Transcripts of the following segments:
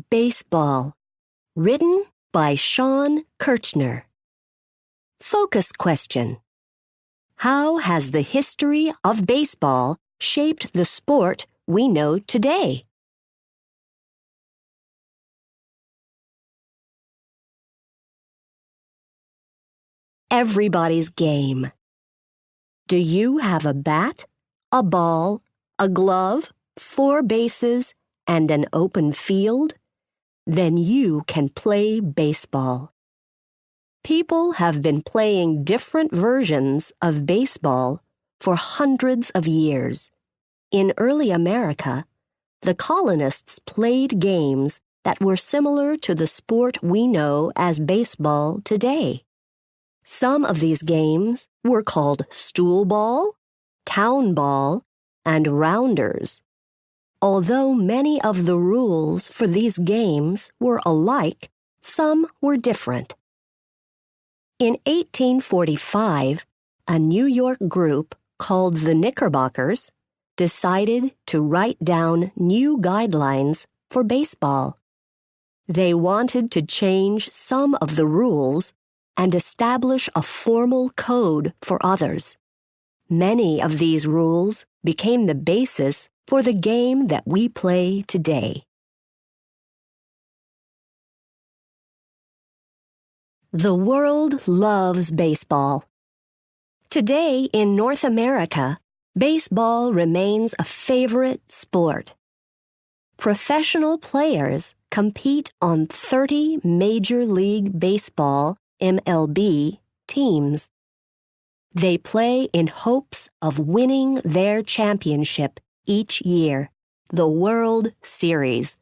Baseball. Written by Sean Kirchner. Focus question. How has the history of baseball shaped the sport we know today? Everybody's game. Do you have a bat, a ball, a glove, 4 bases, and an open field? Then you can play baseball. People have been playing different versions of baseball for hundreds of years. In early America, the colonists played games that were similar to the sport we know as baseball today. Some of these games were called stool ball, town ball, and rounders. Although many of the rules for these games were alike, some were different. In 1845, a New York group called the Knickerbockers decided to write down new guidelines for baseball. They wanted to change some of the rules and establish a formal code for others. Many of these rules became the basis for the game that we play today. The world loves baseball. Today in North America, baseball remains a favorite sport. Professional players compete on 30 Major League Baseball (MLB) teams. They play in hopes of winning their championship each year, the World Series.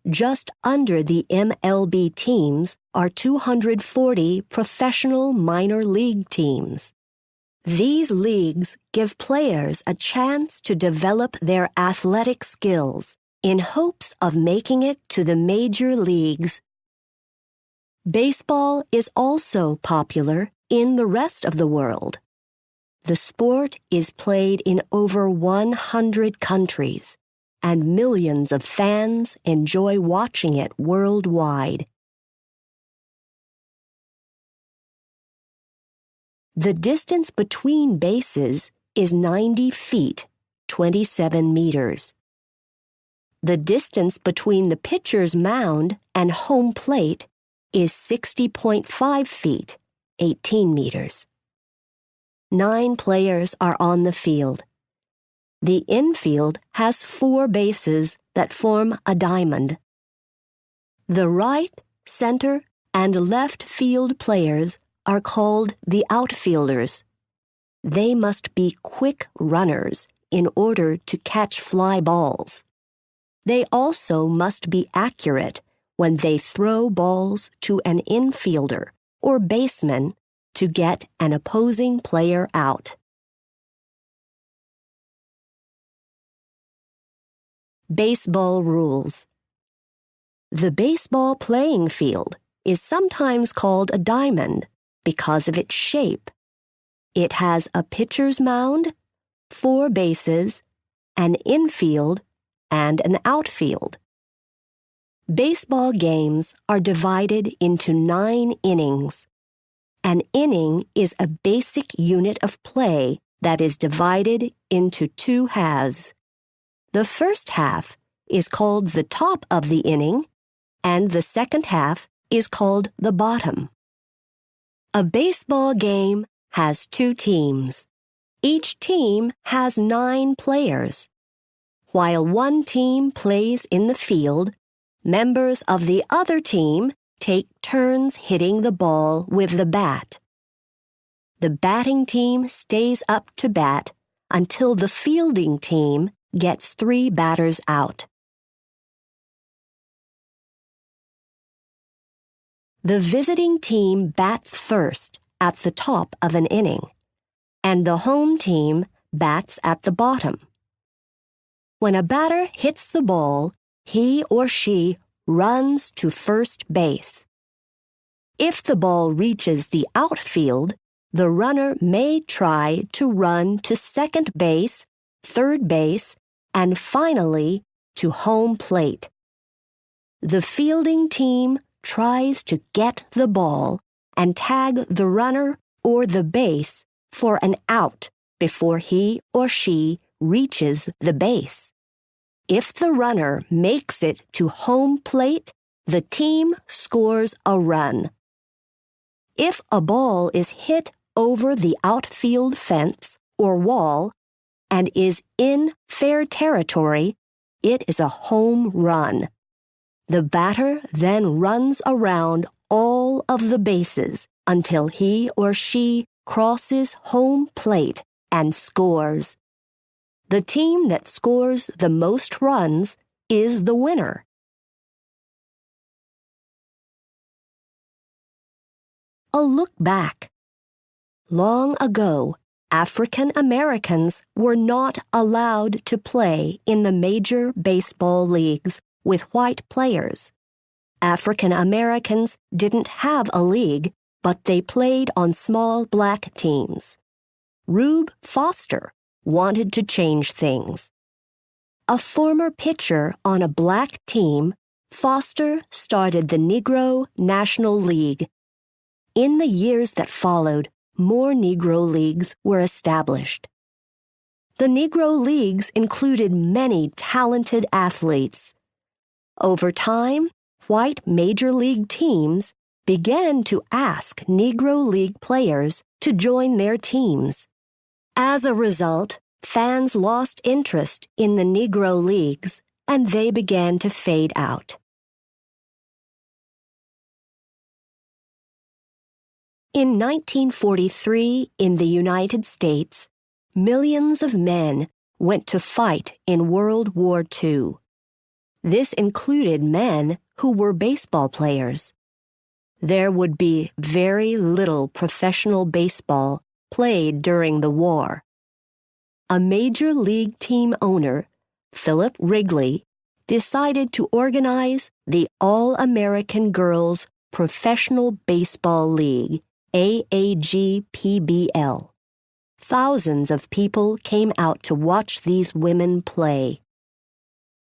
Just under the MLB teams are 240 professional minor league teams. These leagues give players a chance to develop their athletic skills in hopes of making it to the major leagues. Baseball is also popular in the rest of the world. The sport is played in over 100 countries, and millions of fans enjoy watching it worldwide. The distance between bases is 90 feet, 27 meters. The distance between the pitcher's mound and home plate is 60.5 feet, 18 meters. 9 players are on the field. The infield has 4 bases that form a diamond. The right, center, and left field players are called the outfielders. They must be quick runners in order to catch fly balls. They also must be accurate when they throw balls to an infielder or baseman to get an opposing player out. Baseball rules. The baseball playing field is sometimes called a diamond because of its shape. It has a pitcher's mound, 4 bases, an infield, and an outfield. Baseball games are divided into 9 innings. An inning is a basic unit of play that is divided into 2 halves. The first half is called the top of the inning, and the second half is called the bottom. A baseball game has 2 teams. Each team has 9 players. While one team plays in the field, members of the other team take turns hitting the ball with the bat. The batting team stays up to bat until the fielding team gets 3 batters out. The visiting team bats first at the top of an inning, and the home team bats at the bottom. When a batter hits the ball, he or she runs to first base. If the ball reaches the outfield, the runner may try to run to second base, third base, and finally to home plate. the fielding team tries to get the ball and tag the runner or the base for an out before he or she reaches the base. If the runner makes it to home plate, the team scores a run. If a ball is hit over the outfield fence or wall and is in fair territory, it is a home run. The batter then runs around all of the bases until he or she crosses home plate and scores. The team that scores the most runs is the winner. A look back. Long ago, African Americans were not allowed to play in the major baseball leagues with white players. African Americans didn't have a league, but they played on small black teams. Rube Foster wanted to change things. A former pitcher on a black team, Foster started the Negro National League. In the years that followed, more Negro leagues were established. The Negro leagues included many talented athletes. Over time, white major league teams began to ask Negro league players to join their teams. As a result, fans lost interest in the Negro leagues and they began to fade out. In 1943, in the United States, millions of men went to fight in World War II. This included men who were baseball players. There would be very little professional baseball played during the war. A major league team owner, Philip Wrigley, decided to organize the All-American Girls Professional Baseball League, AAGPBL. Thousands of people came out to watch these women play.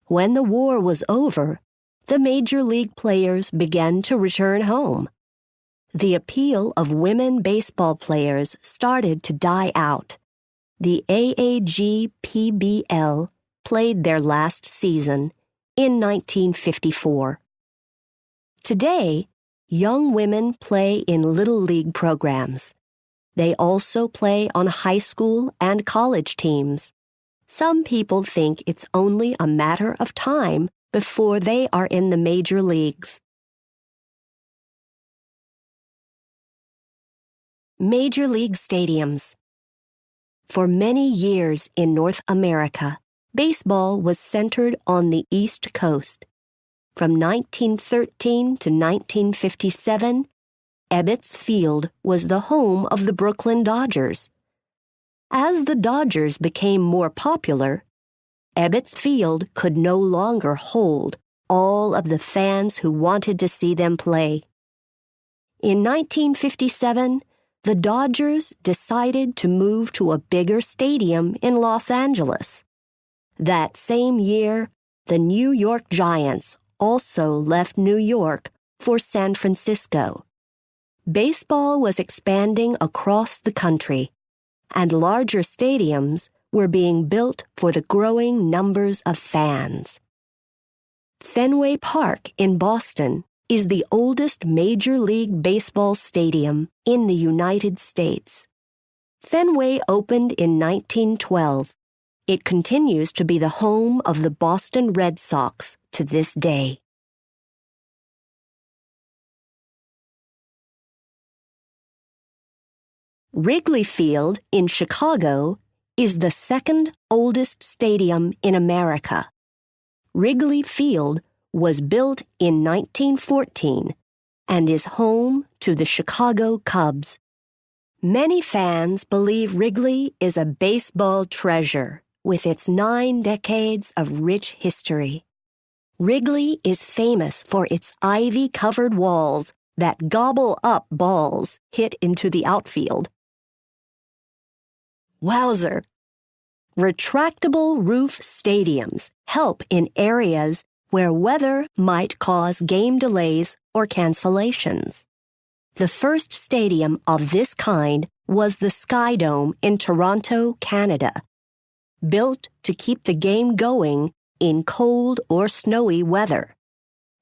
When the war was over, the major league players began to return home. The appeal of women baseball players started to die out. The AAGPBL played their last season in 1954. Today, young women play in Little League programs. They also play on high school and college teams. Some people think it's only a matter of time before they are in the major leagues. Major League Stadiums. For many years in North America, baseball was centered on the East Coast. From 1913 to 1957, Ebbets Field was the home of the Brooklyn Dodgers. As the Dodgers became more popular, Ebbets Field could no longer hold all of the fans who wanted to see them play. In 1957, the Dodgers decided to move to a bigger stadium in Los Angeles. That same year, the New York Giants also left New York for San Francisco. Baseball was expanding across the country, and larger stadiums were being built for the growing numbers of fans. Fenway Park in Boston is the oldest Major League Baseball stadium in the United States. Fenway opened in 1912. It continues to be the home of the Boston Red Sox to this day. Wrigley Field in Chicago is the second oldest stadium in America. Wrigley Field was built in 1914 and is home to the Chicago Cubs. Many fans believe Wrigley is a baseball treasure with its 9 decades of rich history. Wrigley is famous for its ivy-covered walls that gobble up balls hit into the outfield. Wowzer! Retractable roof stadiums help in areas where weather might cause game delays or cancellations. The first stadium of this kind was the Sky Dome in Toronto, Canada, built to keep the game going in cold or snowy weather.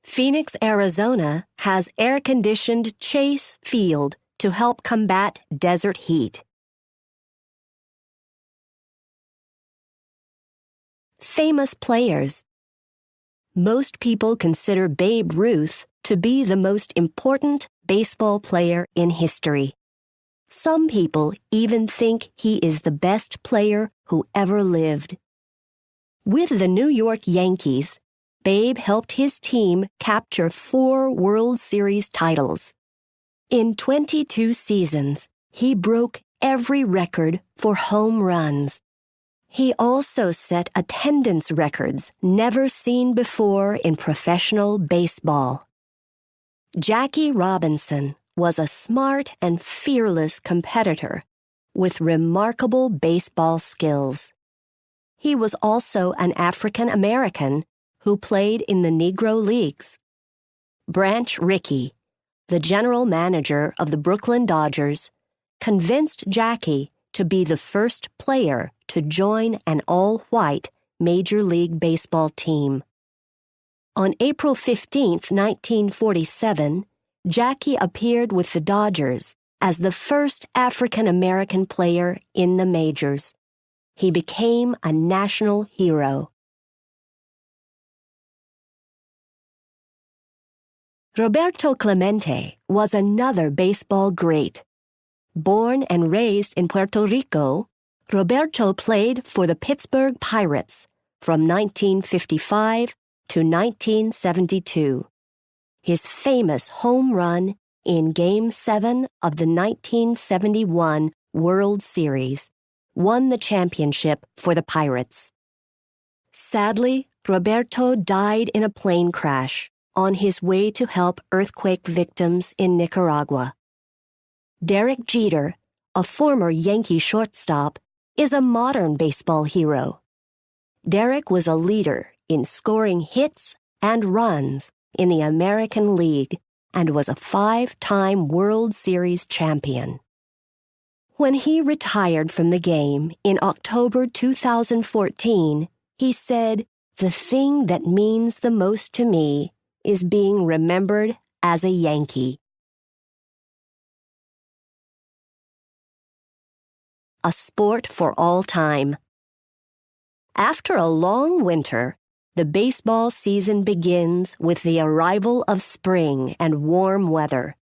Phoenix, Arizona has air-conditioned Chase Field to help combat desert heat. Famous players. Most people consider Babe Ruth to be the most important baseball player in history. Some people even think he is the best player who ever lived. With the New York Yankees, Babe helped his team capture 4 World Series titles. In 22 seasons, he broke every record for home runs. He also set attendance records never seen before in professional baseball. Jackie Robinson was a smart and fearless competitor with remarkable baseball skills. He was also an African American who played in the Negro Leagues. Branch Rickey, the general manager of the Brooklyn Dodgers, convinced Jackie to be the first player to join an all-white Major League Baseball team. On April 15, 1947, Jackie appeared with the Dodgers as the first African-American player in the majors. He became a national hero. Roberto Clemente was another baseball great. Born and raised in Puerto Rico, Roberto played for the Pittsburgh Pirates from 1955 to 1972. His famous home run in Game 7 of the 1971 World Series won the championship for the Pirates. Sadly, Roberto died in a plane crash on his way to help earthquake victims in Nicaragua. Derek Jeter, a former Yankee shortstop, is a modern baseball hero. Derek was a leader in scoring hits and runs in the American League and was a 5-time World Series champion. When he retired from the game in October 2014, he said, "The thing that means the most to me is being remembered as a Yankee." A sport for all time. After a long winter, the baseball season begins with the arrival of spring and warm weather.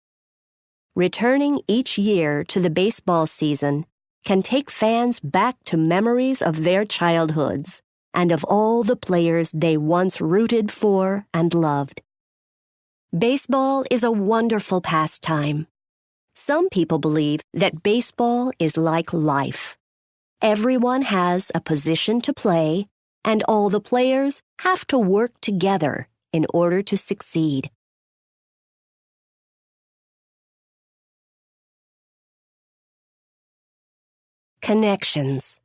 Returning each year to the baseball season can take fans back to memories of their childhoods and of all the players they once rooted for and loved. Baseball is a wonderful pastime. Some people believe that baseball is like life. Everyone has a position to play, and all the players have to work together in order to succeed. Connections.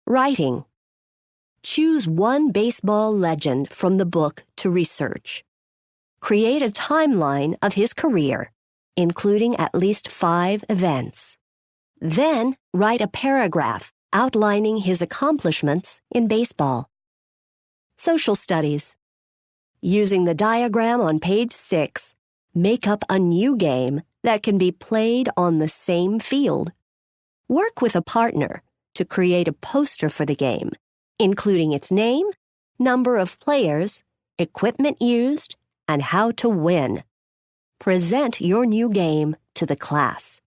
Writing. Choose one baseball legend from the book to research. Create a timeline of his career, including at least 5 events. Then write a paragraph outlining his accomplishments in baseball. Social studies. Using the diagram on page 6, make up a new game that can be played on the same field. Work with a partner to create a poster for the game, including its name, number of players, equipment used, and how to win. Present your new game to the class.